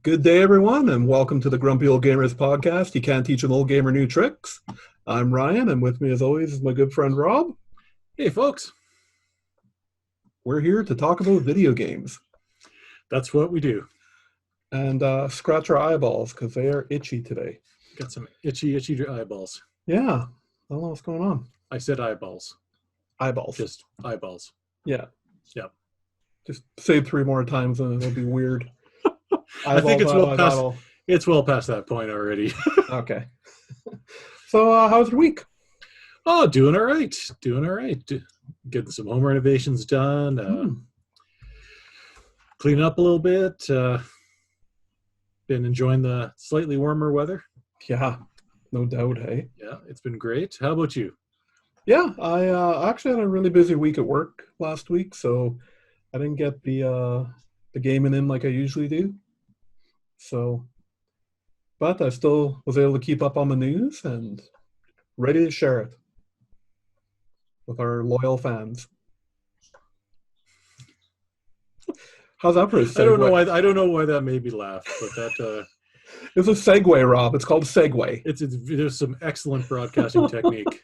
Good day, everyone, and welcome to the Grumpy Old Gamers podcast. You can't teach an old gamer new tricks. I'm Ryan, and with me, as always, is my good friend Rob. Hey, folks. We're here to talk about video games. That's what we do. And scratch our eyeballs, because they are itchy today. Got some itchy eyeballs. Yeah, I don't know what's going on. I said eyeballs. Eyeballs. Just eyeballs. Yeah. Yeah. Just say it 3 more times, and it'll be weird. I think it's well past that point already. Okay. So, how's your week? Oh, doing all right. Getting some home renovations done. Cleaning up a little bit. Been enjoying the slightly warmer weather. Yeah, no doubt, hey? Yeah, it's been great. How about you? Yeah, I actually had a really busy week at work last week, so I didn't get the gaming in like I usually do. So, but I still was able to keep up on the news and ready to share it with our loyal fans. How's that for a segue? I don't know why that made me laugh, but that it's a segue, Rob. It's called segue. There's some excellent broadcasting technique.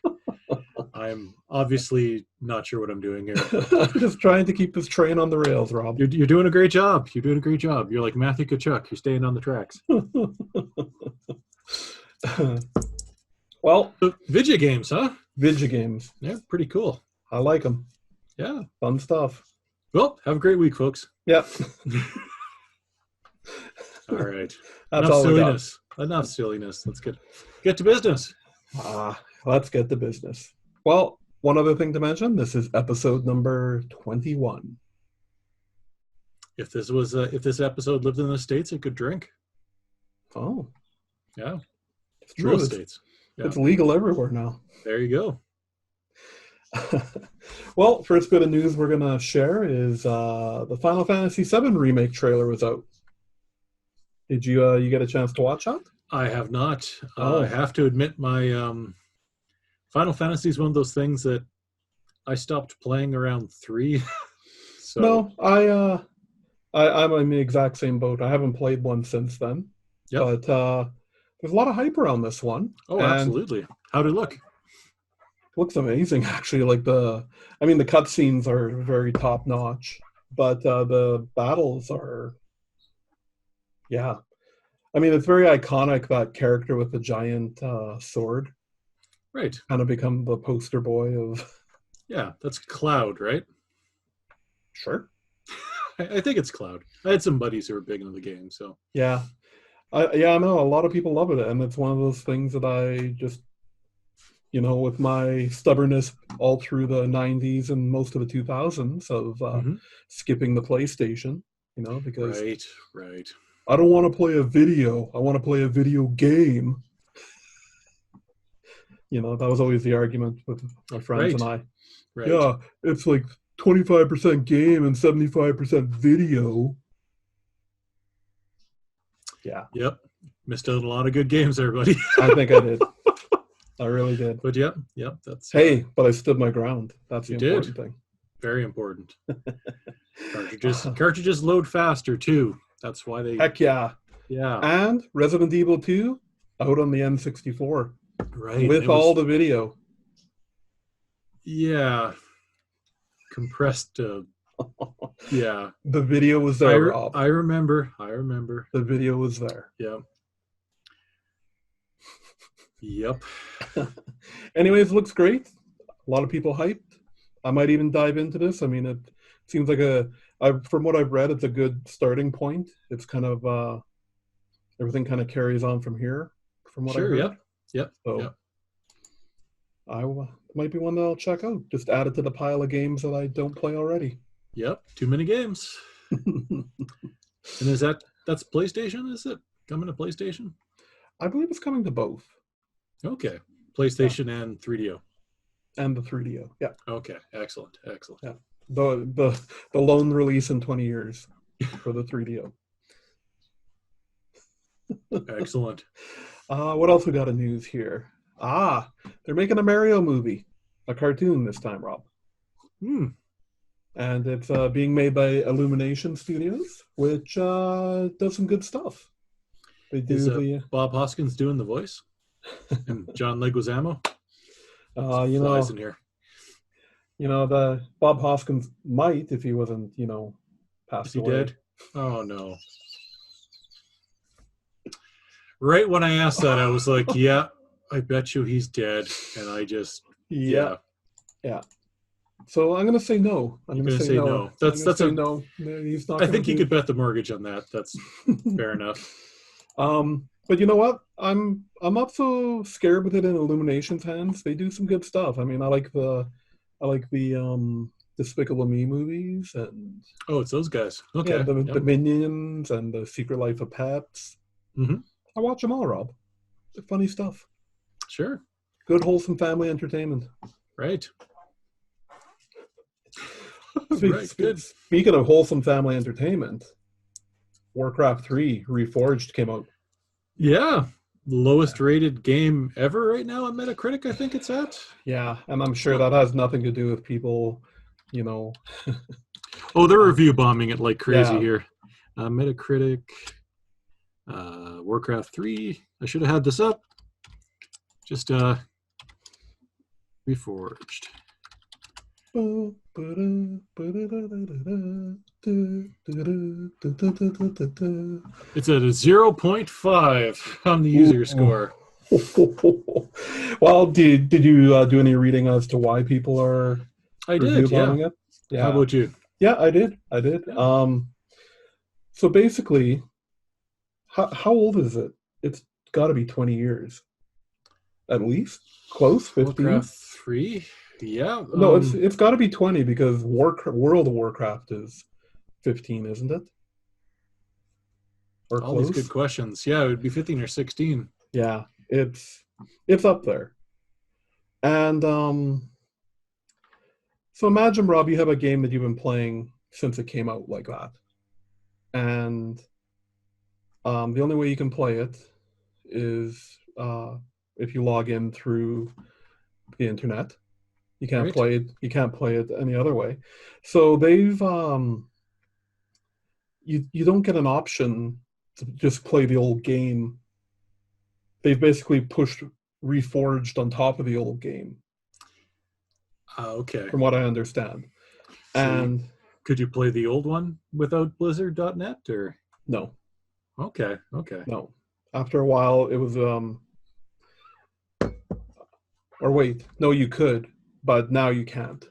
I'm obviously not sure what I'm doing here. I'm just trying to keep this train on the rails, Rob. You're doing a great job. You're like Matthew Kachuk. You're staying on the tracks. Well, video games, huh? Video games. Yeah, pretty cool. I like them. Yeah. Fun stuff. Well, have a great week, folks. Yep. All right. Enough silliness. Let's get to business. Let's get to business. Well, one other thing to mention, this is episode number 21. If this episode lived in the States, it could drink. Oh. Yeah. It's true. Most states. Yeah. It's legal everywhere now. There you go. Well, first bit of news we're going to share is the Final Fantasy VII remake trailer was out. Did you get a chance to watch that? I have not. I have to admit my Final Fantasy is one of those things that I stopped playing around 3. So. No, I'm in the exact same boat. I haven't played one since then. Yep. But there's a lot of hype around this one. Oh, absolutely. How'd it look? Looks amazing, actually. Like the cutscenes are very top notch, but the battles are, yeah. I mean, it's very iconic, that character with the giant sword. Right. Kind of become the poster boy of. Yeah, that's Cloud, right? Sure. I think it's Cloud. I had some buddies who were big into the game, so. Yeah. I know. A lot of people love it, and it's one of those things that I just, with my stubbornness all through the 90s and most of the 2000s of skipping the PlayStation, because Right. I don't want to play a video. I want to play a video game. That was always the argument with my friends and I. Right. Yeah, it's like 25% game and 75% video. Yeah. Yep. Missed out on a lot of good games there, buddy. I think I did. I really did. But yep, that's. Hey, but I stood my ground. That's the important thing. Very important. Cartridges load faster too. That's why they. Heck yeah. Yeah. And Resident Evil 2 out on the N64. Right. With all the video. Yeah. Compressed. Yeah. The video was there, Rob. I remember. The video was there. Yeah. Yep. Anyways, looks great. A lot of people hyped. I might even dive into this. I mean, it seems like from what I've read, it's a good starting point. It's kind of everything kind of carries on from here. From what I heard. Yep. So I might be one that I'll check out. Just add it to the pile of games that I don't play already. Yep. Too many games. And that's PlayStation? Is it coming to PlayStation? I believe it's coming to both. Okay. PlayStation and 3DO. And the 3DO, yeah. Okay, excellent. Yeah, the lone release in 20 years for the 3DO. Excellent. What else we got in news here? They're making a Mario movie, a cartoon this time, Rob. and it's being made by Illumination Studios, which does some good stuff. They do Is Bob Hoskins doing the voice? And John Leguizamo? you Flies know, in here. the Bob Hoskins might if he wasn't, Is passed he away. dead? Oh no. Right when I asked that, I was like, yeah, I bet you he's dead. And I just, yeah. So I'm going to say no. I'm going to say no. That's no. He's not. I think you could bet the mortgage on that. That's fair enough. But you know what? I'm not so scared with it in Illumination's hands. They do some good stuff. I mean, I like the Despicable Me movies, and it's those guys. Okay. The Minions and the Secret Life of Pets. Mm-hmm. I watch them all, Rob. They're funny stuff. Sure. Good wholesome family entertainment. Right. Good. Speaking of wholesome family entertainment, Warcraft 3 Reforged came out. Yeah. Lowest rated game ever right now on Metacritic, I think it's at. Yeah, and I'm sure that has nothing to do with people, they're review bombing it like crazy here. Metacritic, Warcraft 3. I should have had this up. Just Reforged. It's at a 0.5 on the user score. Well, did you do any reading as to why people are review bombing it? Yeah. How about you? Yeah, I did. Yeah. So basically, how old is it? It's got to be 20 years. At least? Close? 15? Warcraft 3? Yeah. No, it's got to be 20 because World of Warcraft is 15, isn't it? Or all close? These good questions. Yeah, it would be 15 or 16. Yeah, it's up there. And so imagine, Rob, you have a game that you've been playing since it came out like that. And the only way you can play it is if you log in through the internet. You can't play it. You can't play it any other way. So they've you don't get an option to just play the old game. They've basically pushed Reforged on top of the old game. Okay. From what I understand. So and could you play the old one without Blizzard.net or no? Okay. No. After a while, it was or wait, no, you could. But now you can't.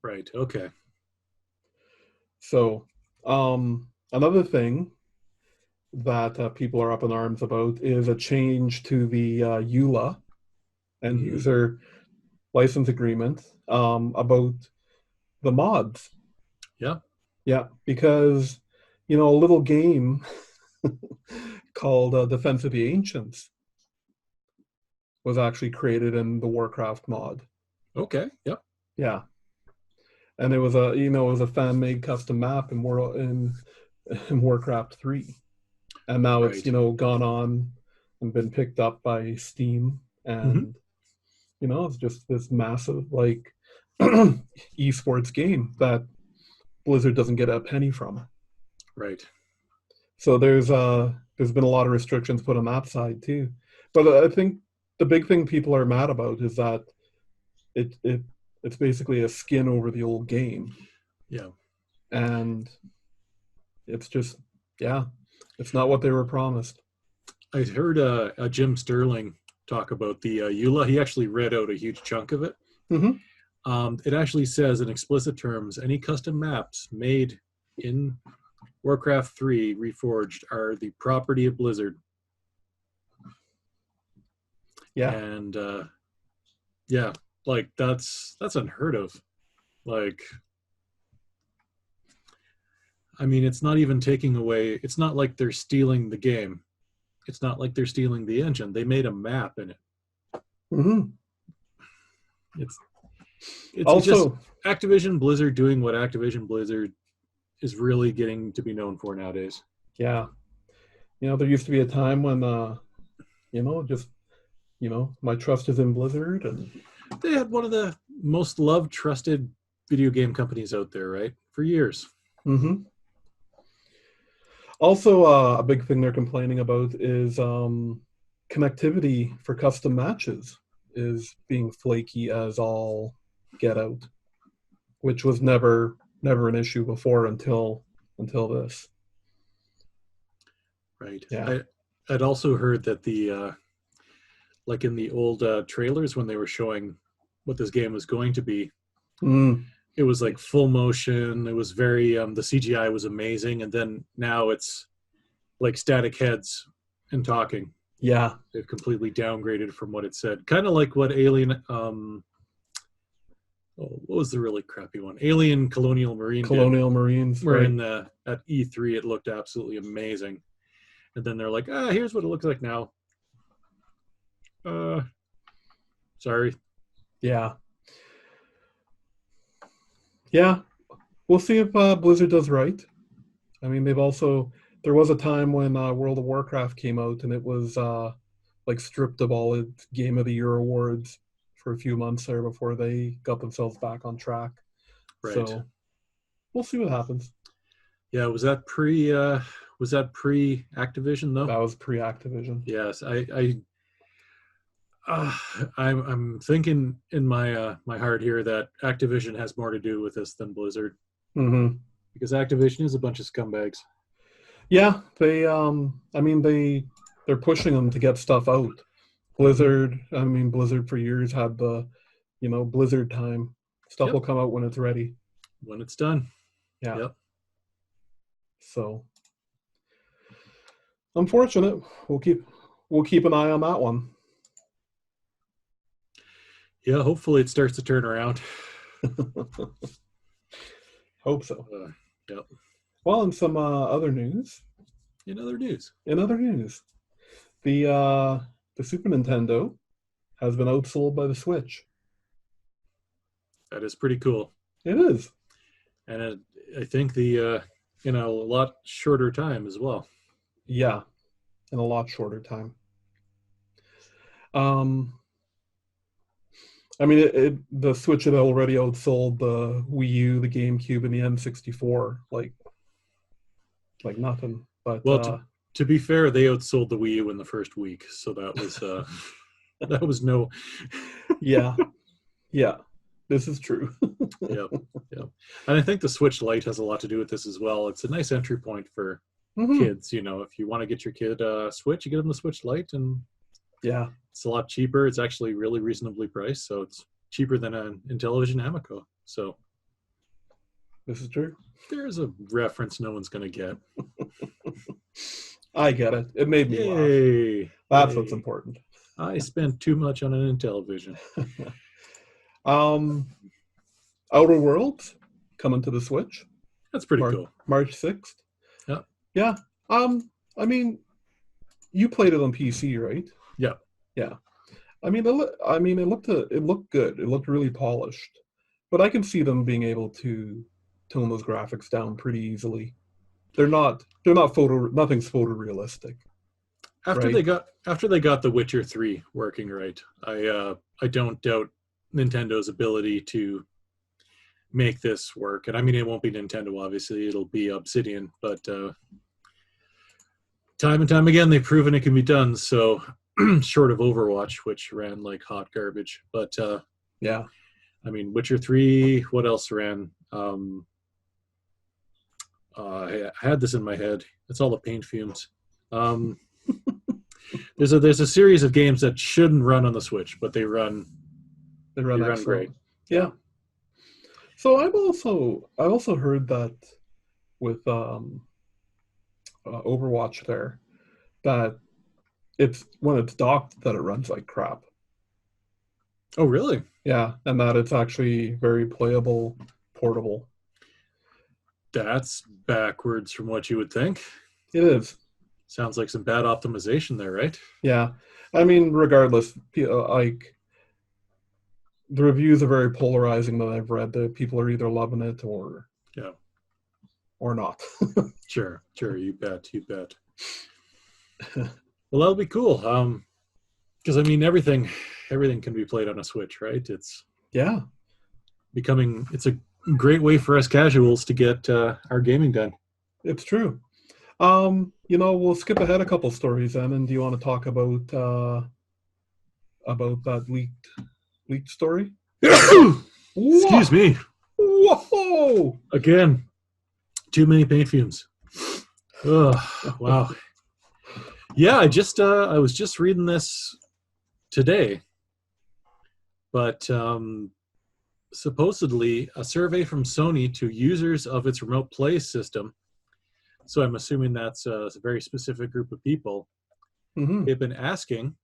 Right. Okay. So another thing that people are up in arms about is a change to the EULA end user license agreement about the mods. Yeah, because a little game called Defense of the Ancients was actually created in the Warcraft mod. Okay. Yep. Yeah, and it was a fan made custom map in Warcraft 3, and now it's gone on and been picked up by Steam, and it's just this massive esports game that Blizzard doesn't get a penny from. Right. So there's been a lot of restrictions put on that side too, but I think the big thing people are mad about is that it's basically a skin over the old game. Yeah. And it's just, it's not what they were promised. I heard a Jim Sterling talk about the EULA. He actually read out a huge chunk of it. It actually says in explicit terms, any custom maps made in Warcraft 3 Reforged are the property of Blizzard. Yeah. And that's unheard of. I mean, it's not even taking away, it's not like they're stealing the game. It's not like they're stealing the engine. They made a map in it. It's also just Activision Blizzard doing what Activision Blizzard is really getting to be known for nowadays. Yeah. There used to be a time when, my trust is in Blizzard. And they had one of the most loved, trusted video game companies out there, right? For years. Mm-hmm. Also, a big thing they're complaining about is connectivity for custom matches is being flaky as all get out, which was never an issue before until this. Right. Yeah. I'd also heard that the like in the old trailers when they were showing what this game was going to be, it was like full motion. It was very the CGI was amazing, and then now it's like static heads and talking. Yeah, they've completely downgraded from what it said. Kind of like what Alien. What was the really crappy one? Alien Colonial Marine. Colonial Marines. Where right. at E3 it looked absolutely amazing, and then they're like, here's what it looks like now. Sorry. Yeah. Yeah. We'll see if Blizzard does right. I mean, there was a time when World of Warcraft came out and it was like stripped of all its Game of the Year awards for a few months there before they got themselves back on track. Right. So we'll see what happens. Yeah, was that pre-Activision though? That was pre-Activision. Yes, I'm thinking in my my heart here that Activision has more to do with this than Blizzard. Mm-hmm. Because Activision is a bunch of scumbags. Yeah, they're pushing them to get stuff out. Blizzard for years had the, Blizzard time. Stuff will come out when it's ready. When it's done. Yeah. Yep. So, unfortunate. We'll keep an eye on that one. Yeah, hopefully it starts to turn around. Hope so. Yep. Well, in some other news. In other news, the Super Nintendo has been outsold by the Switch. That is pretty cool. It is, and I think the in a lot shorter time as well. Yeah, in a lot shorter time. The Switch had already outsold the Wii U, the GameCube, and the N64 like nothing. But to be fair, they outsold the Wii U in the first week, so that was that was no. Yeah. This is true. Yep. And I think the Switch Lite has a lot to do with this as well. It's a nice entry point for kids. If you want to get your kid a Switch, you get them the Switch Lite, and it's a lot cheaper. It's actually really reasonably priced, so it's cheaper than an Intellivision Amico. So this is true. There's a reference no one's going to get. I get it. It made me laugh. That's what's important. I spent too much on an Intellivision. Outer Worlds coming to the Switch. That's pretty cool. March 6th. Yeah. Yeah. You played it on PC, right? Yeah. Yeah. It looked good. It looked really polished. But I can see them being able to tone those graphics down pretty easily. Nothing's photorealistic. After they got The Witcher 3 working right, I don't doubt Nintendo's ability to make this work. And it won't be Nintendo, obviously. It'll be Obsidian, but time and time again they've proven it can be done. So short of Overwatch, which ran like hot garbage. But yeah. Witcher 3, what else ran? I had this in my head. It's all the paint fumes. There's a series of games that shouldn't run on the Switch, but they run great. Yeah. So I also heard that with Overwatch there, that it's when it's docked that it runs like crap. Oh, really? Yeah, and that it's actually very playable, portable. That's backwards from what you would think. It is. Sounds like some bad optimization there, right? Yeah. Regardless, the reviews are very polarizing that I've read. That people are either loving it or not. Sure. You bet. Well, that'll be cool. Because everything can be played on a Switch, right? It's great way for us casuals to get our gaming done. It's true. We'll skip ahead a couple stories then, and do you want to talk about that leaked story? Excuse me. Whoa! Again, too many paint fumes. Ugh, wow. Yeah, I was just reading this today, but supposedly a survey from Sony to users of its remote play system. So I'm assuming that's a very specific group of people. Mm-hmm. They've been asking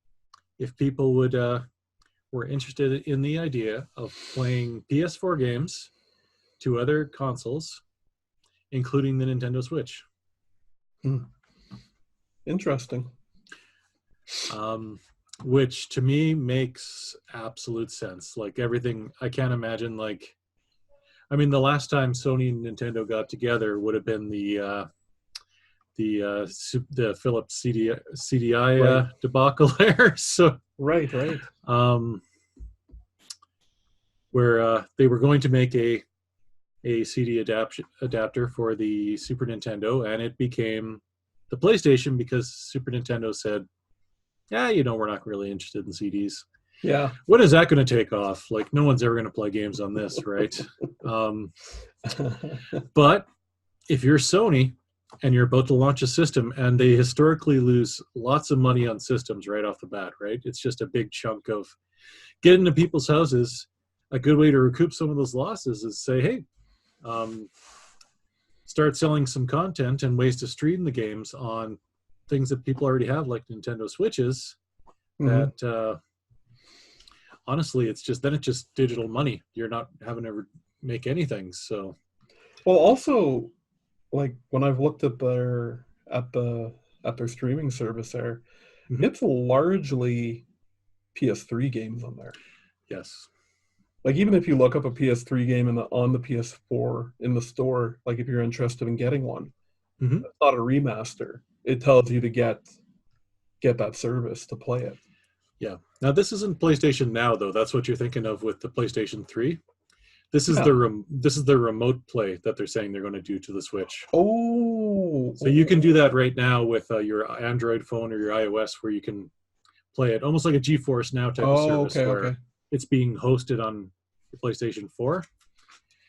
if people were interested in the idea of playing PS4 games to other consoles, including the Nintendo Switch. Interesting. Which to me makes absolute sense. Like everything, I can't imagine. Like, I mean, the last time Sony and Nintendo got together would have been the Philips CDI Right. debacle there. So Right. where they were going to make a CD adapter for the Super Nintendo, and it became the PlayStation because Super Nintendo said, yeah, we're not really interested in CDs. Yeah. When is that going to take off? Like, no one's ever going to play games on this, right? But if you're Sony and you're about to launch a system, and they historically lose lots of money on systems right off the bat, right? It's just a big chunk of getting to people's houses. A good way to recoup some of those losses is say, hey, start selling some content and ways to stream the games on things that people already have, like Nintendo Switches. Mm-hmm. That honestly, it's just digital money. You're not having to make anything. So, well, also, like when I've looked at their streaming service there, mm-hmm. It's largely PS3 games on there. Yes. Like even if you look up a PS3 game on the PS4 in the store, like if you're interested in getting one, mm-hmm. It's not a remaster. It tells you to get that service to play it. Yeah. Now this isn't PlayStation Now though. That's what you're thinking of with the PlayStation 3. This is the remote play that they're saying they're going to do to the Switch. Oh. So you can do that right now with your Android phone or your iOS, where you can play it almost like a GeForce Now type of service, where it's being hosted on the PlayStation 4.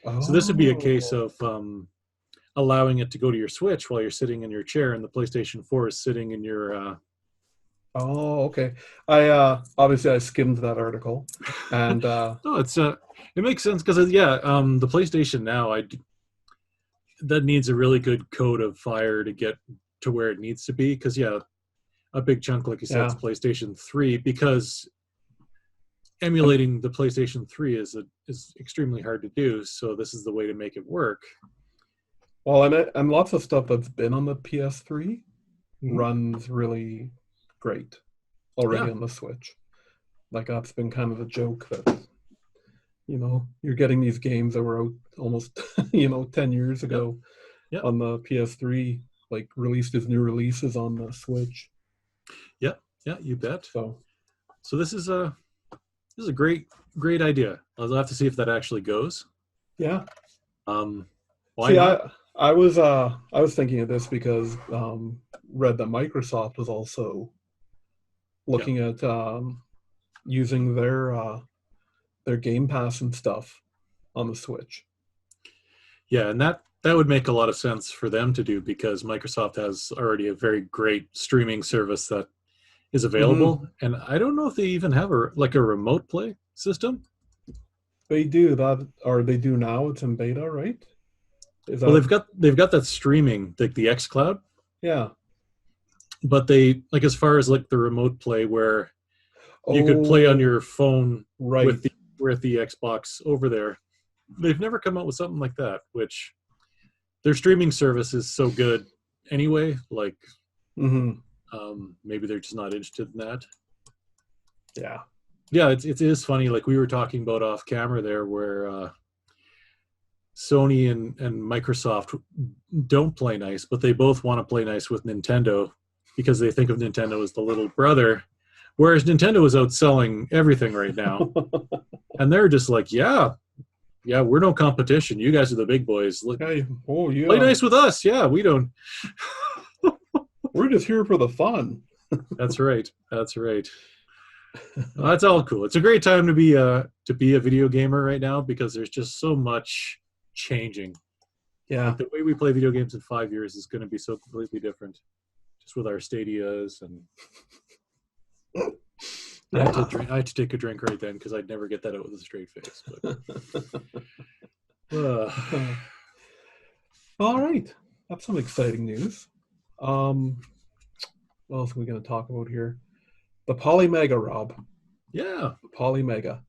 Oh. So this would be a case of allowing it to go to your Switch while you're sitting in your chair, and the PlayStation 4 is sitting in your. Oh, okay. I obviously I skimmed that article, and no, it makes sense because the PlayStation Now that needs a really good coat of fire to get to where it needs to be, because a big chunk, like you said, is PlayStation 3, because emulating the PlayStation 3 is extremely hard to do. So this is the way to make it work. Well, and lots of stuff that's been on the PS3 runs really great already on the Switch. Like that's been kind of a joke that you're getting these games that were out almost 10 years ago on the PS3, like released as new releases on the Switch. Yeah, you bet. So this is a great idea. I'll have to see if that actually goes. Yeah. Why not? I was thinking of this because read that Microsoft was also looking at using their Game Pass and stuff on the Switch. Yeah, and that would make a lot of sense for them to do, because Microsoft has already a very great streaming service that is available. Mm-hmm. And I don't know if they even have a remote play system. They do that, or they do now. It's in beta, right? Well, they've got that streaming, like the xCloud. Yeah. But they, like, as far as like the remote play where you could play on your phone with the Xbox over there, they've never come out with something like that, which their streaming service is so good anyway. Like, maybe they're just not interested in that. Yeah. Yeah, it is funny. Like we were talking about off camera there, where Sony and Microsoft don't play nice, but they both want to play nice with Nintendo because they think of Nintendo as the little brother, whereas Nintendo is outselling everything right now. And they're just like, yeah, Yeah, we're no competition. You guys are the big boys. Hey, oh yeah. Play nice with us. Yeah, we don't. We're just here for the fun. That's right. That's right. Well, that's all cool. It's a great time to be a video gamer right now because there's just so much changing. Yeah. Like the way we play video games in 5 years is going to be so completely different, just with our stadias and. Yeah. I had to take a drink right then because I'd never get that out with a straight face. But, all right, that's some exciting news. What else are we going to talk about here? The Polymega, Rob. yeah, The Polymega.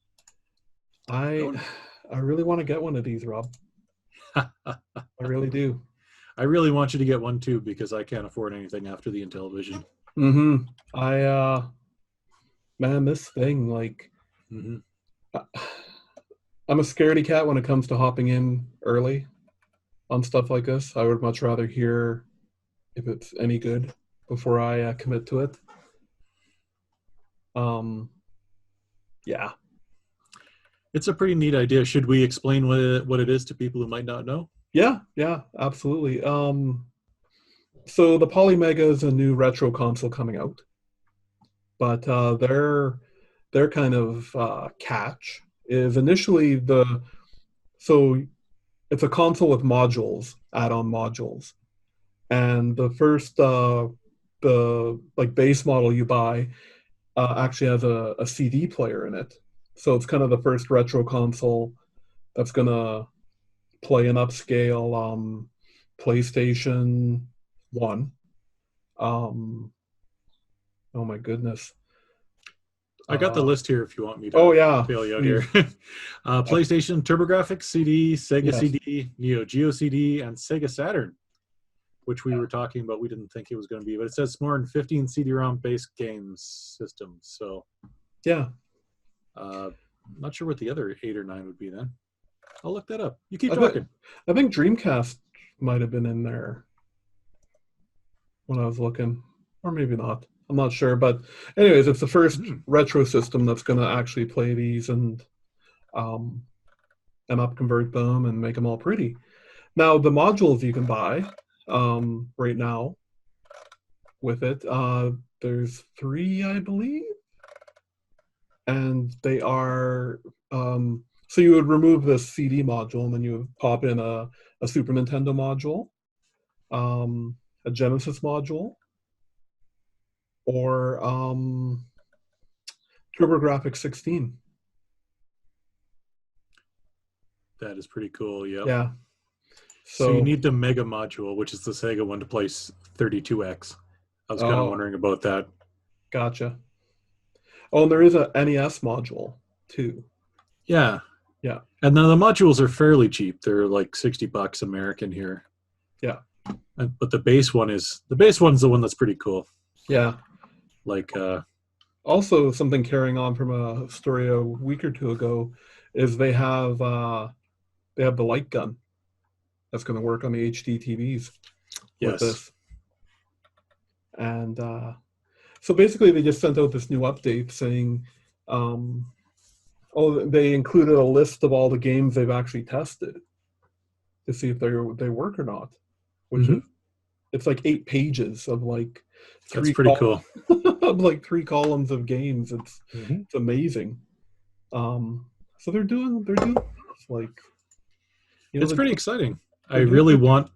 I really want to get one of these, Rob. I really do. I really want you to get one too because I can't afford anything after the Intellivision. Man, this thing, like, Mm-hmm. I'm a scaredy cat when it comes to hopping in early on stuff like this. I would much rather hear if it's any good before I commit to it. Yeah. It's a pretty neat idea. Should we explain what it is to people who might not know? Yeah, absolutely. So the Polymega is a new retro console coming out, but their kind of catch is initially so it's a console with modules, add-on modules, and the first the like base model you buy actually has a CD player in it, so it's kind of the first retro console that's gonna play an upscale PlayStation 1. Oh my goodness. I got the list here if you want me to bail you out please. here. PlayStation, TurboGrafx CD, Sega Yes. CD, Neo Geo CD, and Sega Saturn, which we were talking about. We didn't think it was going to be, but it says more than 15 CD-ROM based games systems. So, Yeah. not sure what the other 8 or 9 would be then. I'll look that up. You keep talking. I think Dreamcast might have been in there when I was looking, or maybe not. I'm not sure, but anyways, it's the first retro system that's going to actually play these and upconvert them and make them all pretty. Now, the modules you can buy right now with it, there's 3, I believe, and they are so you would remove the CD module and then you would pop in a Super Nintendo module, a Genesis module, or TurboGrafx 16. That is pretty cool. Yep. Yeah. So you need the Mega module, which is the Sega one, to play 32X. I was kind of wondering about that. Gotcha. Oh, and there is a NES module too. Yeah. Yeah. And now the modules are fairly cheap. They're like $60 American here. Yeah. But the base one's the one that's pretty cool. Yeah. Like also something carrying on from a story a week or two ago is they have the light gun that's going to work on the HD TVs with this. And so basically they just sent out this new update saying they included a list of all the games they've actually tested to see if they work or not, which is it's like 8 pages of like that's pretty cool. Of like 3 columns of games. It's amazing. So they're doing like, you know, it's pretty exciting. I want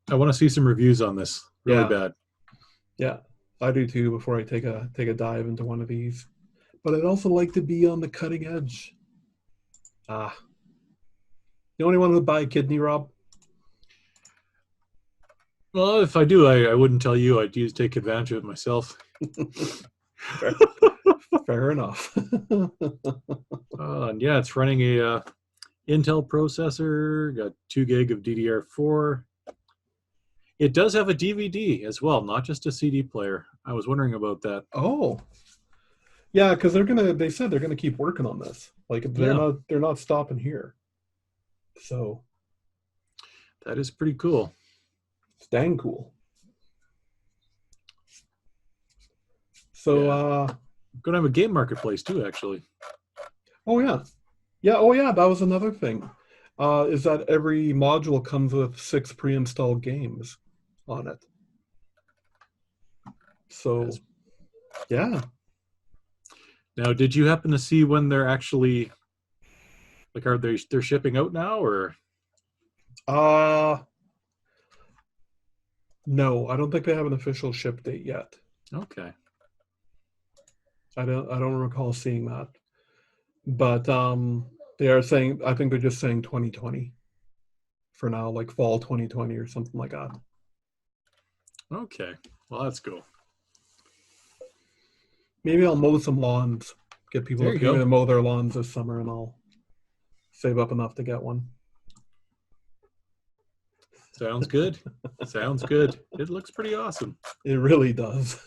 to see some reviews on this really bad. Yeah, I do too before I take a dive into one of these. But I'd also like to be on the cutting edge. You only want to buy a kidney, Rob? Well, if I do, I wouldn't tell you. I'd take advantage of it myself. Fair enough. And yeah, it's running a Intel processor, got 2 gig of DDR4. It does have a DVD as well, not just a CD player. I was wondering about that. Oh, yeah, because they said they're gonna keep working on this. Like they're not stopping here. So that is pretty cool. It's dang cool. So gonna have a game marketplace too, actually. Oh yeah. Yeah, that was another thing. is that every module comes with 6 pre-installed games on it. So, Yes. yeah. Now, did you happen to see when they're actually, like, they're shipping out now, or? No, I don't think they have an official ship date yet. Okay. I don't recall seeing that. But they are saying, I think they're just saying 2020 for now, like fall 2020 or something like that. Okay. Well, that's cool. Maybe I'll mow some lawns, get people There to you pay me go. to mow their lawns this summer, and I'll save up enough to get one. Sounds good. Sounds good. It looks pretty awesome. It really does.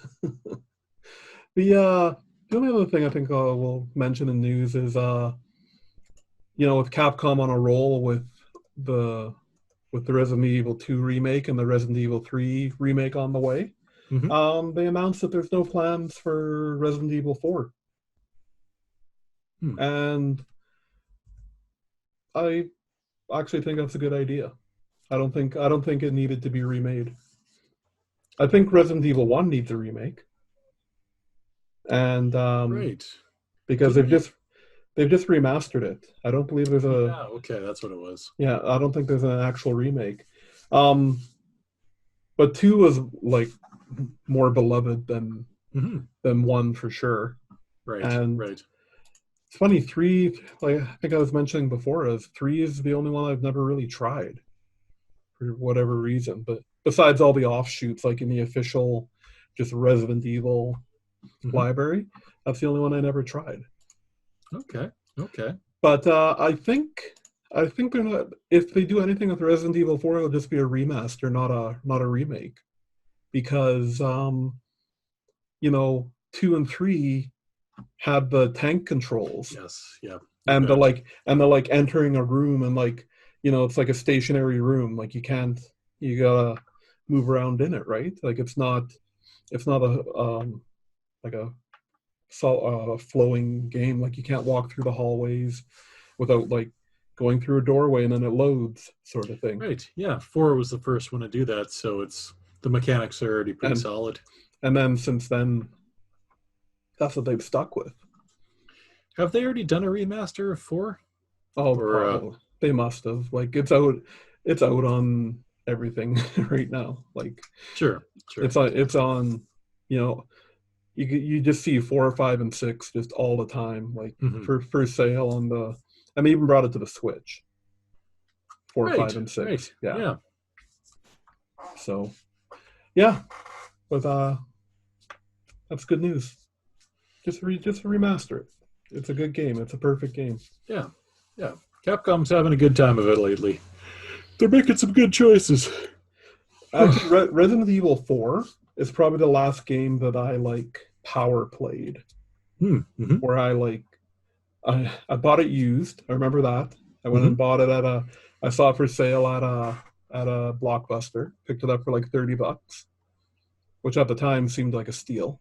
The only other thing I think we'll mention in news is with Capcom on a roll the with the Resident Evil 2 remake and the Resident Evil 3 remake on the way. Mm-hmm. They announced that there's no plans for Resident Evil 4. And I actually think that's a good idea. I don't think it needed to be remade. I think Resident Evil 1 needs a remake. And Right. because they've just remastered it. I don't believe there's a Yeah, okay, that's what it was. Yeah, I don't think there's an actual remake. But 2 was like more beloved than 1 for sure. Right. And right. It's funny, 3, like I think I was mentioning before, is 3 is the only one I've never really tried for whatever reason. But besides all the offshoots, like in the official just Resident Evil library, that's the only one I never tried. Okay. But I think they're not. If they do anything with Resident Evil 4, it'll just be a remaster, not a remake, because 2 and 3 had the tank controls. Yes. Yeah. And they're like entering a room, and it's like a stationary room. Like you gotta move around in it, right? Like it's not a like a flowing game. Like you can't walk through the hallways without like going through a doorway and then it loads, sort of thing. Right. Yeah. 4 was the first one to do that, so the mechanics are already pretty solid. And then since then, that's what they've stuck with. Have they already done a remaster of 4? Oh, probably. They must have. Like it's out on everything right now. Like sure. It's on. You just see 4, 5, and 6 just all the time, like for sale on the. And they even brought it to the Switch. 4, 5, and 6. Right. Yeah. So, yeah, but that's good news. Just remaster it. It's a good game. It's a perfect game. Yeah. Capcom's having a good time of it lately. They're making some good choices. Actually, Resident Evil 4 is probably the last game that I power played. Where I bought it used. I remember that. I went and bought it I saw it for sale at a Blockbuster. Picked it up for like $30, which at the time seemed like a steal.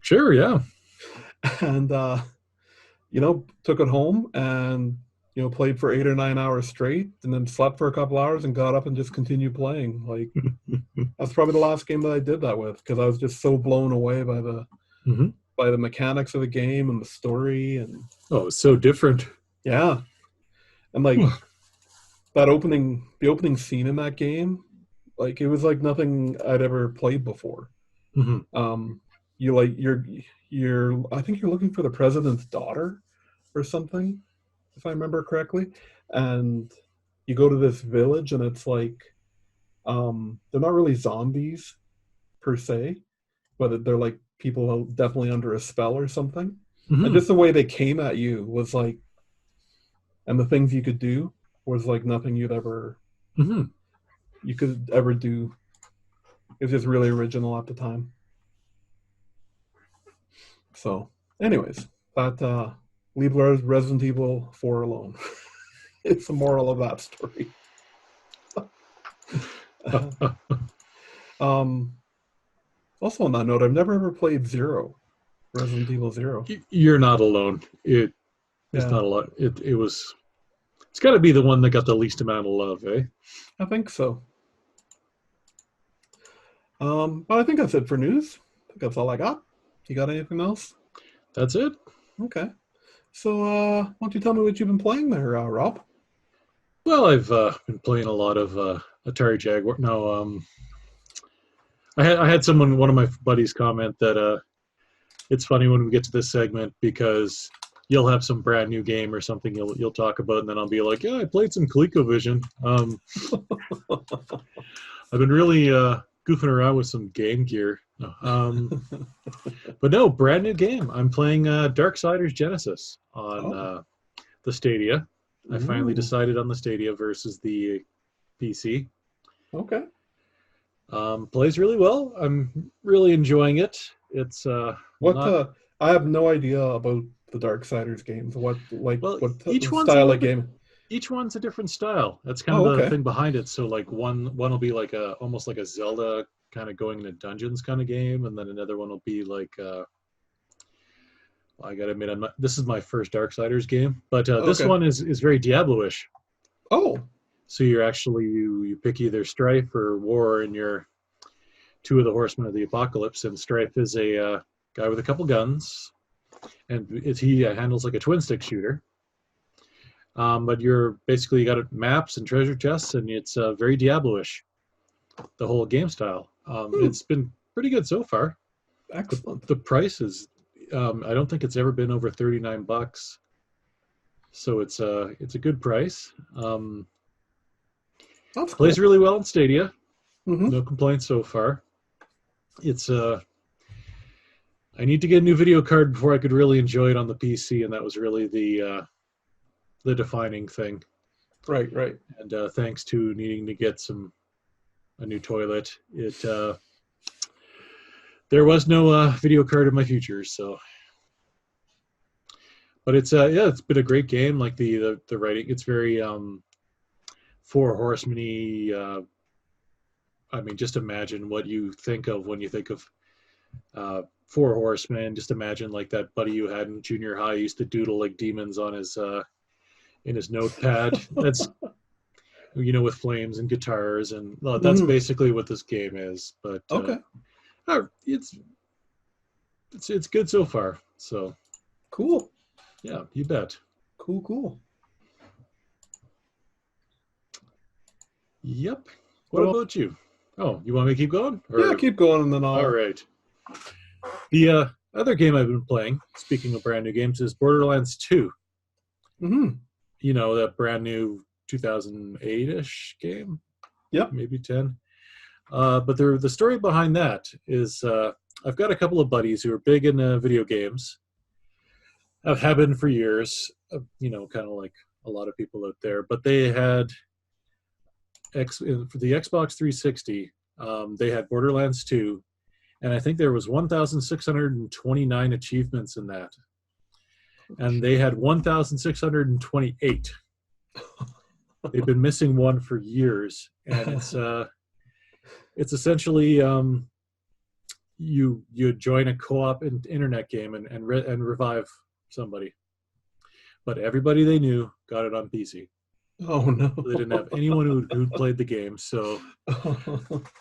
Sure, yeah. And took it home and played for 8 or 9 hours straight, and then slept for a couple hours and got up and just continued playing. Like that's probably the last game that I did that with, because I was just so blown away by the mechanics of the game and the story. And it's so different. Yeah, and the opening scene in that game, it was like nothing I'd ever played before. You're I think you're looking for the president's daughter or something, if I remember correctly, and you go to this village, and it's like they're not really zombies per se, but they're like people definitely under a spell or something. And just the way they came at you was like, and the things you could do was like nothing you could ever do. It was just really original at the time. So, anyways, that leave Resident Evil 4 alone. It's the moral of that story. Also on that note, I've never ever played Resident Evil 0. You're not alone. It's not a lot. It was It's got to be the one that got the least amount of love, eh? I think so. But I think that's it for news. I think that's all I got. You got anything else? That's it. Okay. So, why don't you tell me what you've been playing there, Rob? Well, I've been playing a lot of Atari Jaguar. No, I had one of my buddies comment that it's funny when we get to this segment because you'll have some brand new game or something you'll talk about, and then I'll be like, yeah, I played some ColecoVision. I've been really goofing around with some Game Gear. But no, brand new game. I'm playing Darksiders Genesis on the Stadia. I finally decided on the Stadia versus the PC. Okay. Plays really well. I'm really enjoying it. It's I have no idea about the Darksiders games. What style of game? Each one's a different style. That's kind of the thing behind it. So like one will be like almost like a Zelda kind of going into dungeons kind of game, and then another one will be like I gotta admit, this is my first Darksiders game, but this one is very Diablo-ish. Oh. So you're actually you pick either Strife or War, and you're two of the Horsemen of the Apocalypse. And Strife is a guy with a couple guns, and he handles like a twin stick shooter. But you're basically got maps and treasure chests, and it's very Diablo-ish, the whole game style. It's been pretty good so far. Excellent. The price is, I don't think it's ever been over $39, so it's a good price. That's plays cool. really well in Stadia. Mm-hmm. No complaints so far. It's I need to get a new video card before I could really enjoy it on the PC, and that was really the defining thing. Right. And thanks to needing to get a new toilet, there was no video card in my future. So, but it's it's been a great game. Like the writing, it's very Four Horsemen-y. I mean, just imagine what you think of when you think of Four Horsemen. Just imagine like that buddy you had in junior high used to doodle like demons on his in his notepad. That's with flames and guitars, and that's basically what this game is. But it's good so far. So cool. Yeah, you bet. Cool. Yep. What about you? Oh, you want me to keep going? Yeah, keep going, and then I'll... All right. The other game I've been playing, speaking of brand new games, is Borderlands 2. Mm-hmm. That brand new 2008-ish game? Yep. Maybe 10. But the story behind that is I've got a couple of buddies who are big into video games. Have been for years, kind of like a lot of people out there. But they had... for the Xbox 360, they had Borderlands 2, and I think there was 1,629 achievements in that, and they had 1,628. They've been missing one for years, and it's essentially you join a co-op internet game and revive somebody, but everybody they knew got it on PC. Oh no! They didn't have anyone who'd played the game, so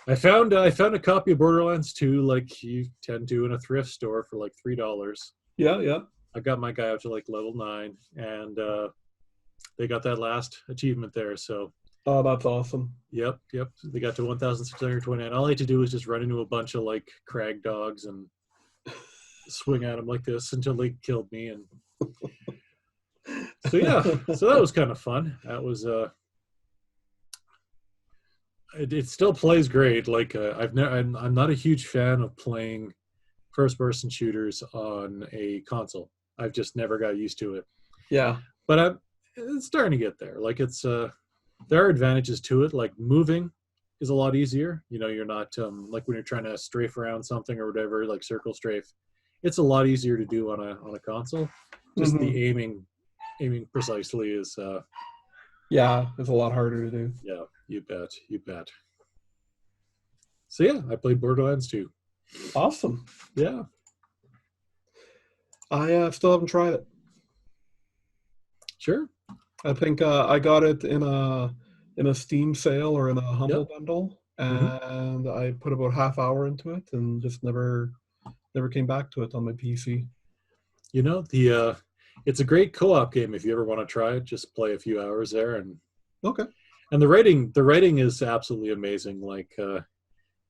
I found a copy of Borderlands 2 like you tend to in a thrift store for like $3. Yeah. I got my guy up to like level 9, and they got that last achievement there. So oh, that's awesome. Yep. They got to 1,629. All I had to do was just run into a bunch of like crag dogs and swing at them like this until they killed me. And so yeah, so that was kind of fun. That was it still plays great. Like I'm not a huge fan of playing first-person shooters on a console. I've just never got used to it. Yeah, but it's starting to get there. Like it's there are advantages to it. Like moving is a lot easier. You're not like when you're trying to strafe around something or whatever, like circle strafe. It's a lot easier to do on a console. Just the aiming precisely is it's a lot harder to do. Yeah, you bet. So yeah, I played Borderlands 2. Awesome. Yeah, I still haven't tried it. Sure. I think I got it in a Steam sale or in a Humble Yep. Bundle, Hmm. and I put about half hour into it and just never came back to it on my PC. You know, it's a great co-op game if you ever want to try it. Just play a few hours there, Okay. and the writing is absolutely amazing. Like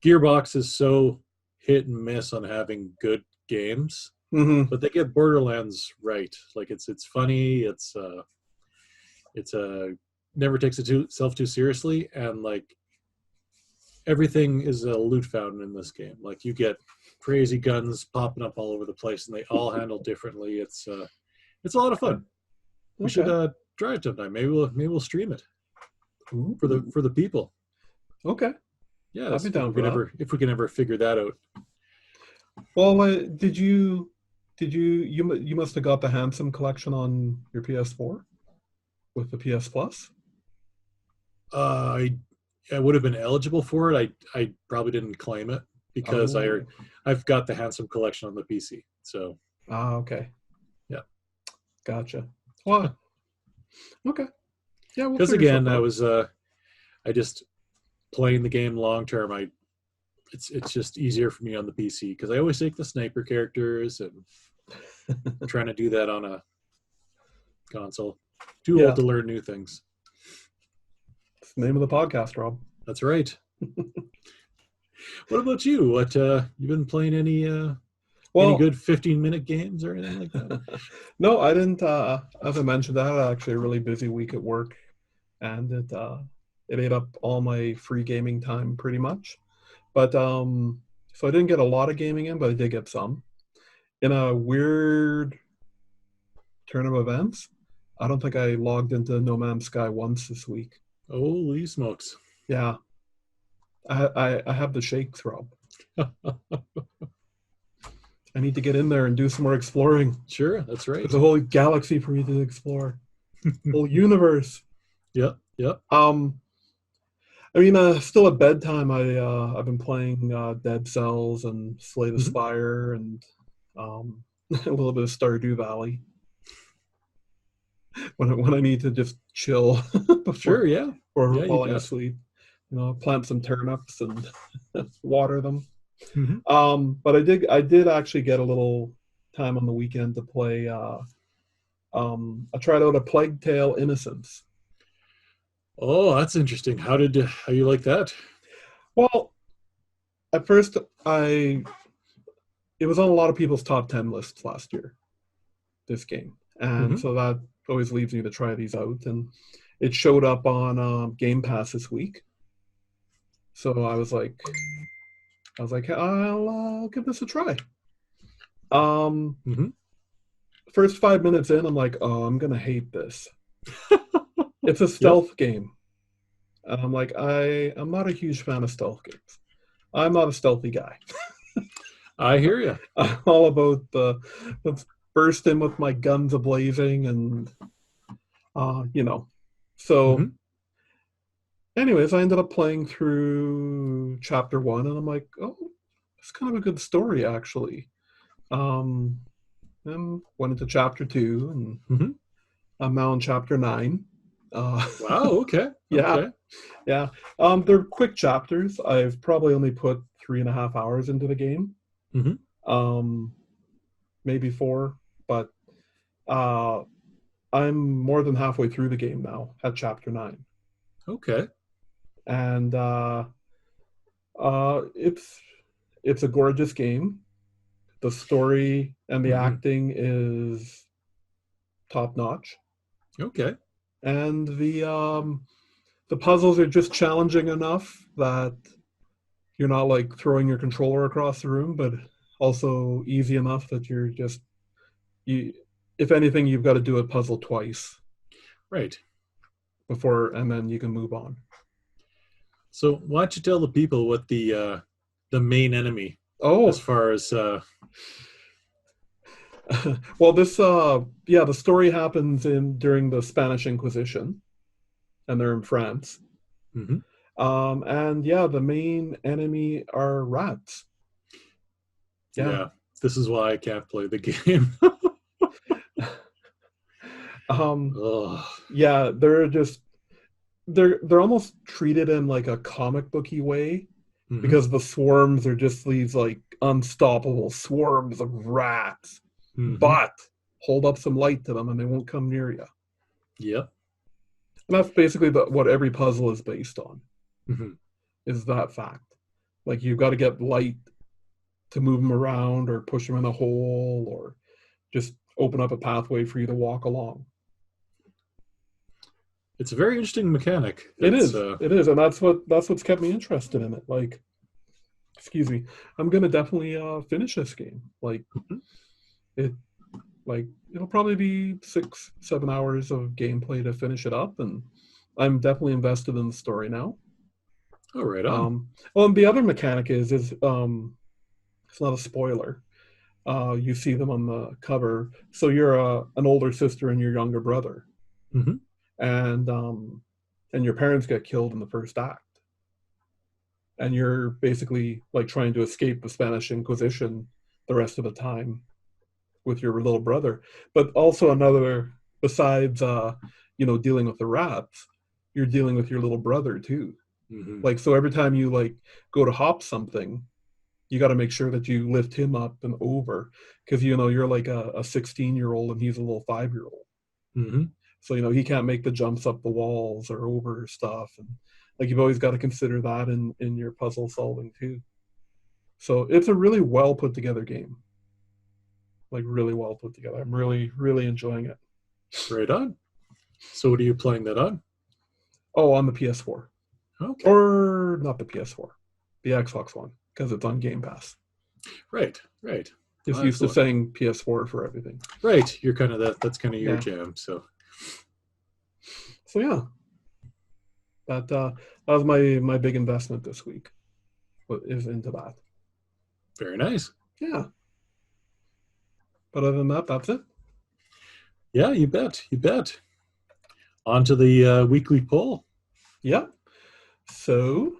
Gearbox is so hit and miss on having good games, Mm-hmm. but they get Borderlands right. Like it's funny. It's never takes itself too seriously, and like everything is a loot fountain in this game. Like you get crazy guns popping up all over the place, and they all handle differently. It's a lot of Okay. fun. We should Okay. try it sometime. Maybe we'll stream it for the Ooh. for the people. Okay. Yeah, I'd be if down we for can that. ever figure that out. Well, you must have got the Handsome collection on your PS4 with the PS Plus? Uh, I would have been eligible for it. I probably didn't claim it because Oh. I've got the Handsome collection on the PC. So Ah, okay. yeah, Gotcha. Well, okay. Yeah, we'll because figure again, something out. I just playing the game long term. It's just easier for me on the PC because I always take the sniper characters and trying to do that on a console. Too old Yeah, to learn new things. it's the name of the podcast, Rob. That's right. What about you? What you been playing any Well, good 15-minute games or anything like that? no, I didn't. As I mentioned, I had actually a really busy week at work, and it ate up all my free gaming time pretty much. But so I didn't get a lot of gaming in, but I did get some. In a weird turn of events, I don't think I logged into No Man's Sky once this week. Holy smokes. Yeah, I have the shakes, Rob. I need to get in there and do some more exploring. Sure, that's right. There's a whole galaxy for me to explore, whole universe. Yep, yep. Um, I mean, still at bedtime, I've been playing Dead Cells and Slay the Hmm. Spire and a little bit of Stardew Valley when I need to just chill before Sure, yeah. before Yeah, you falling bet. asleep. Plant some turnips and water them. Hmm. But I did actually get a little time on the weekend to play. I tried out a Plague Tale: Innocence. Oh, that's interesting. How you like that? Well, at first I it was on a lot of people's top 10 lists last year, this game, and Hmm. so that always leaves me to try these out. And it showed up on Game Pass this week, so I was like, I'll give this a try. Um, Hmm. First 5 minutes in, I'm like, oh, I'm gonna hate this. It's a Yep, stealth game, and I'm like, I'm not a huge fan of stealth games. I'm not a stealthy guy. I hear you. I'm all about the burst in with my guns ablazing and you know. So, Hmm. anyways, I ended up playing through chapter one, and I'm like, oh, it's kind of a good story actually. Um, then went into chapter two, and Hmm. I'm now in chapter nine. Uh, Wow. Okay. yeah, Okay. yeah. They're quick chapters. I've probably only put 3.5 hours into the game. Hmm. Um, maybe four, but uh, I'm more than halfway through the game now at chapter nine, Okay. and it's a gorgeous game. The story and the Hmm. acting is top notch, Okay. and the puzzles are just challenging enough that you're not like throwing your controller across the room, but also easy enough that you're just you. If anything, you've got to do a puzzle twice Right. before, and then you can move on. So why don't you tell the people what the main enemy as Oh, far as well, the story happens in during the Spanish Inquisition, and they're in France. mhm. And yeah, the main enemy are rats. Yeah. Yeah, this is why I can't play the game. Ugh. Yeah, they're almost treated in like a comic booky way Hmm. because the swarms are just these like unstoppable swarms of rats. Hmm. But hold up some light to them and they won't come near you. Yep. And that's basically what every puzzle is based on, Hmm. is that fact. Like you've got to get light to move them around or push them in a hole or just open up a pathway for you to walk along. It's a very interesting mechanic. It It's is. It is. And that's what's kept me interested in it. Like, excuse me, I'm gonna definitely finish this game. Like Mhm. it like it'll probably be 6-7 hours of gameplay to finish it up, and I'm definitely invested in the story now. Oh, right on. Well, and the other mechanic is it's not a spoiler. You see them on the cover. So you're an older sister and your younger brother, Hmm. and your parents get killed in the first act, and you're basically like trying to escape the Spanish Inquisition the rest of the time with your little brother. But also another, besides dealing with the rats, you're dealing with your little brother too. Hmm. Like so every time you like go to hop something, you got to make sure that you lift him up and over, because you're like a 16-year-old and he's a little 5-year-old. Hmm. So he can't make the jumps up the walls or over stuff, and like you've always got to consider that in your puzzle solving too. So it's a really well put together game, like really well put together. I'm really really enjoying it. Right on. So, what are you playing that on? Oh, on the PS4, Okay. or not the PS4, the Xbox One, because it's on Game Pass. Right. Right. Just Oh, used to excellent. saying PS4 for everything. Right. You're kind of that's kind of your Yeah. jam. So, So yeah, that was my big investment this week. Is into that. very nice. Yeah. But other than that, that's it. Yeah, you bet. You bet. On to the weekly poll. Yeah. So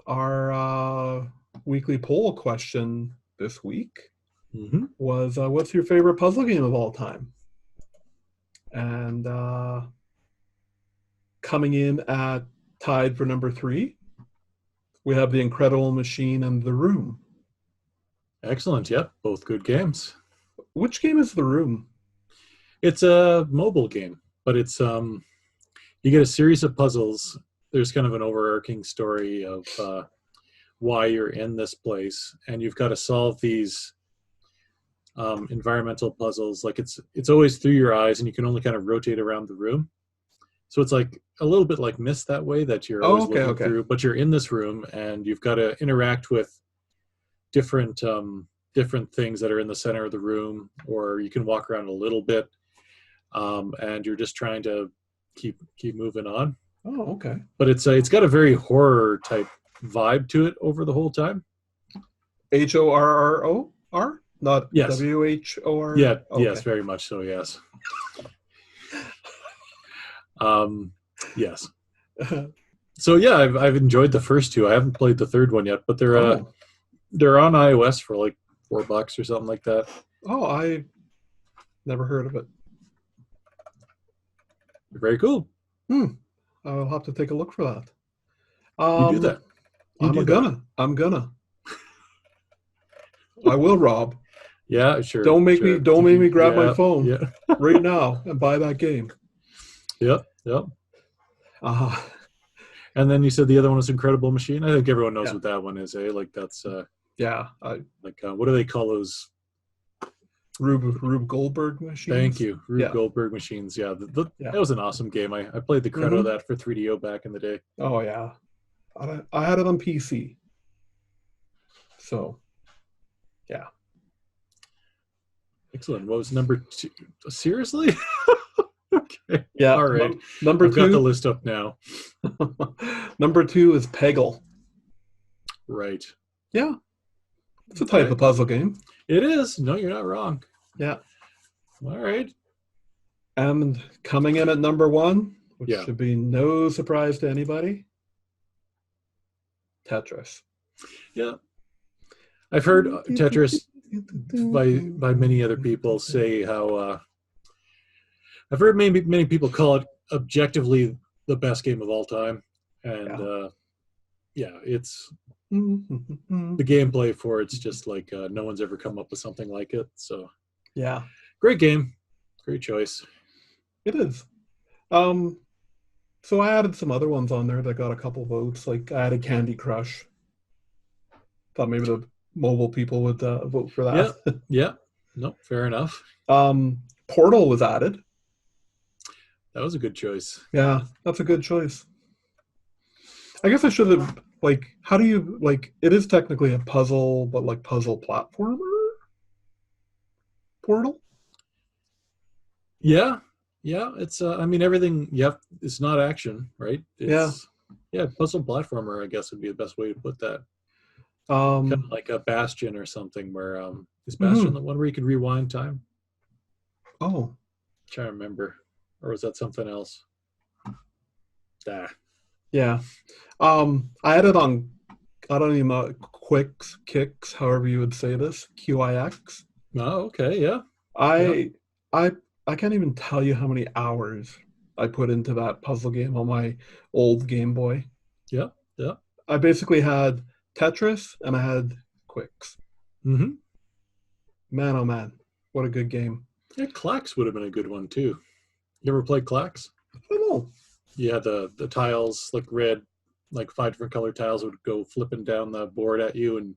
our weekly poll question this week Hmm. was, what's your favorite puzzle game of all time? And coming in at tied for number 3, we have The Incredible Machine and The Room. Excellent. Yep. Both good games. Which game is The Room? It's a mobile game, but it's you get a series of puzzles. There's kind of an overarching story of why you're in this place, and you've got to solve these environmental puzzles. Like it's always through your eyes, and you can only kind of rotate around the room. So it's like a little bit like Myst that way, that you're Oh, always okay, looking okay. through, but you're in this room, and you've got to interact with different different things that are in the center of the room, or you can walk around a little bit, and you're just trying to keep moving on. Oh, okay. But it's got a very horror type vibe to it over the whole time. HORROR, not Yes. WHOR. Yeah. Okay. Yes. Very much so. Yes. Yes. So yeah, I've enjoyed the first two. I haven't played the third one yet, but they're on iOS for like $4 or something like that. Oh, I never heard of it. They're very cool. I'll have to take a look for that. You do that. I'm gonna. I will, Rob. Yeah, sure. Don't make sure. me grab my phone Yeah. right now and buy that game. Yep. And then you said the other one was Incredible Machine. I think everyone knows what that one is, eh? Like that's yeah. What do they call those? Rube Goldberg machines. Thank you, Rube Goldberg machines. Yeah, that was an awesome game. I played the crud of that for 3DO back in the day. Oh yeah, I had it on PC. So, yeah. Excellent. What was number 2? Seriously? Okay. Yeah. All right. Number 2. I've got the list up now. Number 2 is Peggle. Right. Yeah. It's a type of puzzle game. It is. No, you're not wrong. Yeah. All right. And coming in at number 1, which should be no surprise to anybody, Tetris. Yeah. I've heard Tetris by many other people say how I've heard many people call it objectively the best game of all time, and it's the gameplay for it's just like no one's ever come up with something like it. So Yeah, great game, great choice. it is. So I added some other ones on there that got a couple votes. Like I added Candy Crush. Thought maybe the mobile people would vote for that. Yeah. No, fair enough. Portal was added. That was a good choice. Yeah, that's a good choice. I guess I should have, like, how do you, like, it is technically a puzzle, but like puzzle platformer? Portal? Yeah. It's, I mean, everything, it's not action, right? It's, yeah, puzzle platformer, I guess would be the best way to put that. Kind of like a Bastion or something where, is Bastion the one where you can rewind time? Oh. I'm trying to remember. Or was that something else? Yeah. I added on, I don't even know, Kicks, however you would say this, QIX. Oh, okay, yeah. I can't even tell you how many hours I put into that puzzle game on my old Game Boy. Yeah. I basically had Tetris and I had Quicks. Mm-hmm. Man, oh man, what a good game. Yeah, Clax would have been a good one too. You ever played Clax? I don't know. Yeah, the tiles, like red, like 5 different color tiles would go flipping down the board at you, and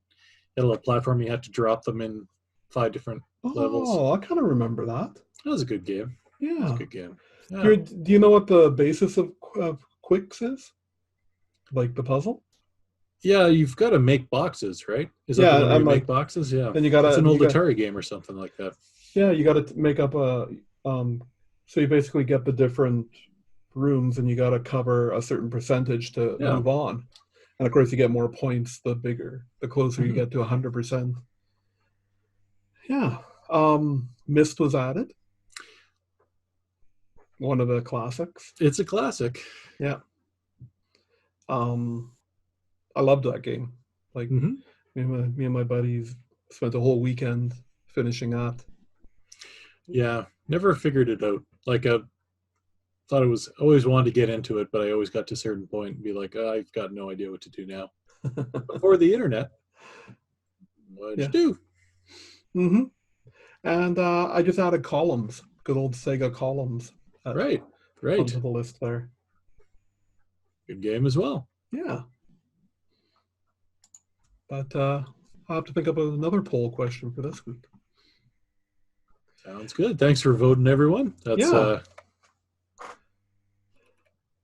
had a little platform. You had to drop them in 5 different levels. Oh, I kind of remember that. That was a good game. Yeah. That was a good game. Yeah. Do you know what the basis of Quicks is? Like the puzzle? Yeah, you've got to make boxes, right? Is that the one where you make boxes? Yeah. Then you got to. It's an old Atari game or something like that. Yeah, you got to make up a. So you basically get the different rooms, and you got to cover a certain percentage to move on. And of course, you get more points the closer you get to 100%. Yeah. Myst was added. One of the classics. It's a classic. Yeah. I loved that game. Like me and my buddies spent a whole weekend finishing that. Yeah, never figured it out. Like thought it was always wanted to get into it, but I always got to a certain point and be like, I've got no idea what to do now. Before the internet, what'd you do? Mm-hmm. And I just added columns, good old Sega columns. Right. Onto the list there. Good game as well. Yeah. But I'll have to think up another poll question for this week. Sounds good. Thanks for voting, everyone. That's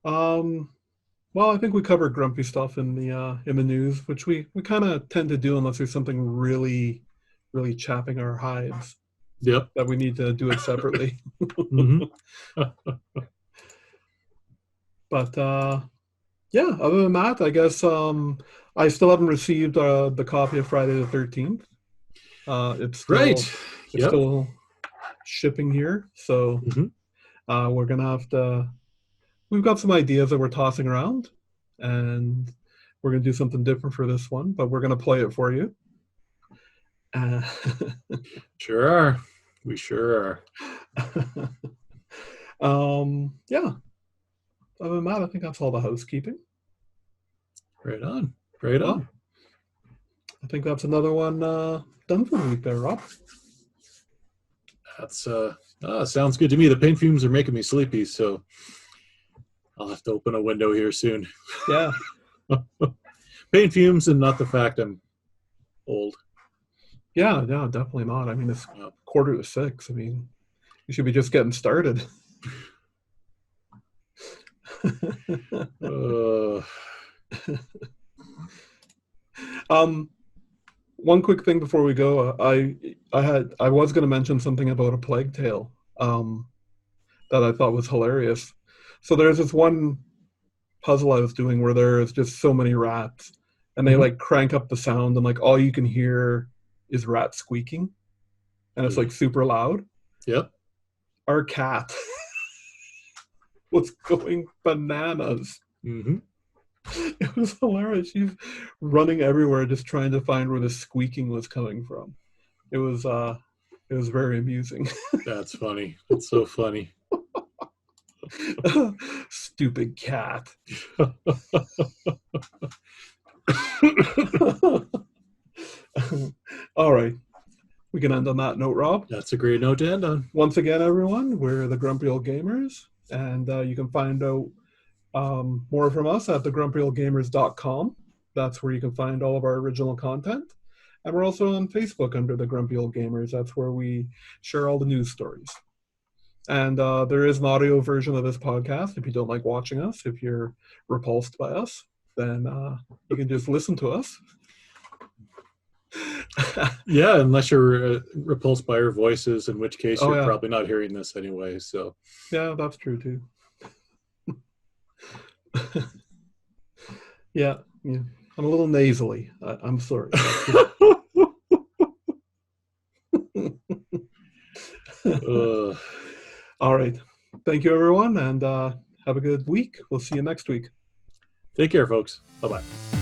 well, I think we covered grumpy stuff in the news, which we kind of tend to do unless there's something really, really chapping our hides. Yep. That we need to do it separately. But other than that, I guess I still haven't received the copy of Friday the 13th. It's still, still shipping here, so we're gonna have to. We've got some ideas that we're tossing around, and we're gonna do something different for this one. But we're gonna play it for you. Sure are. We sure are. Yeah. Other than that, I think that's all the housekeeping. Right on. Right on. I think that's another one done for the week there, Rob. That's sounds good to me. The paint fumes are making me sleepy, so I'll have to open a window here soon. Yeah. Paint fumes and not the fact I'm old. Yeah, definitely not. I mean, it's 5:45. I mean, you should be just getting started. One quick thing before we go, I was going to mention something about A Plague Tale that I thought was hilarious. So there's this one puzzle I was doing where there's just so many rats, and they like crank up the sound, and like all you can hear is rats squeaking, and it's like super loud. Yep. Our cat was going bananas. It was hilarious. She's running everywhere just trying to find where the squeaking was coming from. It was very amusing. That's funny. That's so funny. Stupid cat. All right. We can end on that note, Rob. That's a great note to end on. Once again, everyone, we're the Grumpy Old Gamers, and you can find out more from us at thegrumpyoldgamers.com. That's where you can find all of our original content. And we're also on Facebook under the Grumpy Old Gamers. That's where we share all the news stories. And there is an audio version of this podcast. If you don't like watching us, if you're repulsed by us, then you can just listen to us. Yeah, unless you're repulsed by our voices, in which case you're probably not hearing this anyway. So yeah, that's true too. yeah, I'm a little nasally. I'm sorry. All right. Thank you, everyone, and have a good week. We'll see you next week. Take care, folks. Bye-bye.